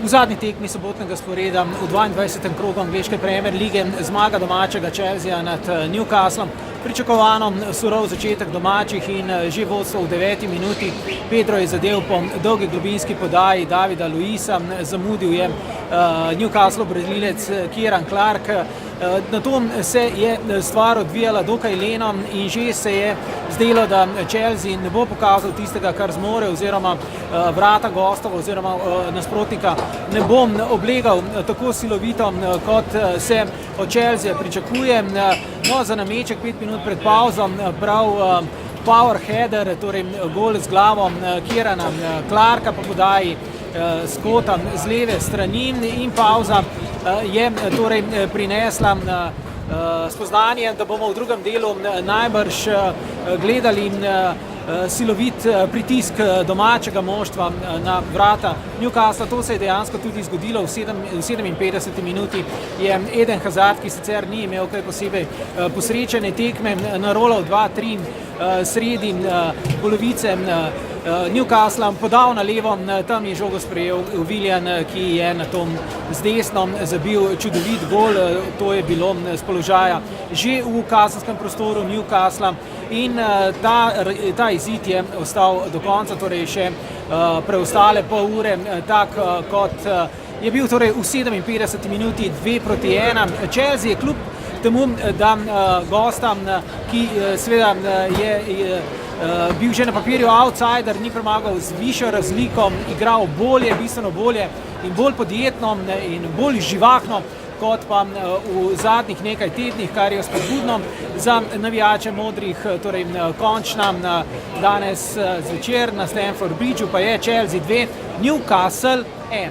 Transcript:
V zadnji tekmi sobotnega sporeda v 22. krogu angleške Premier lige zmaga domačega Chelseaja nad Newcastlom. Pričakovano surov začetek domačih in že vodstvo v 9. minuti. Pedro je zadel po dolgi globinski podaji Davida Luisa, zamudil je Newcastlov branilec Kieran Clark. Na to se je stvar odvijala dokaj leno in že se je zdelo, da Chelsea ne bo pokazal tistega, kar zmore, oziroma vrata gostov oziroma nasprotnika ne bo oblegal tako silovito, kot se od Chelsea pričakuje. No, za nameček 5 minut pred pavzo prav power header, torej gol z glavo Kierana Clarka po podaji Scotta z leve strani in pavza je torej prinesla spoznanje, da bomo v drugem delu najbrž gledali silovit pritisk domačega moštva na vrata Newcasla. To se je dejansko tudi zgodilo v 57. minuti. Je Eden Hazard, ki sicer ni imel kaj posebej posrečene tekme, narolal 2-3 sredi polovice Newcasla, podal na levo, tam je žogo sprejel Willian, ki je na tom z desnom zabil čudovit gol. To je bilo z položaja že v kazenskem prostoru Newcasla in ta izid je ostal do konca, torej še preostale pol ure, tak kot je bil torej v 57. minuti 2-1. Chelsea je kljub temu, da gostom, ki seveda je bil že na papirju outsider, ni premagal z višjo razliko, igral bolje, bistveno bolje in bolj podjetno in bolj živahno kot pa v zadnjih nekaj tednih, kar je spodbudno za navijače modrih. Torej končna danes zvečer na Stamford Bridgeu pa je Chelsea 2, Newcastle 1.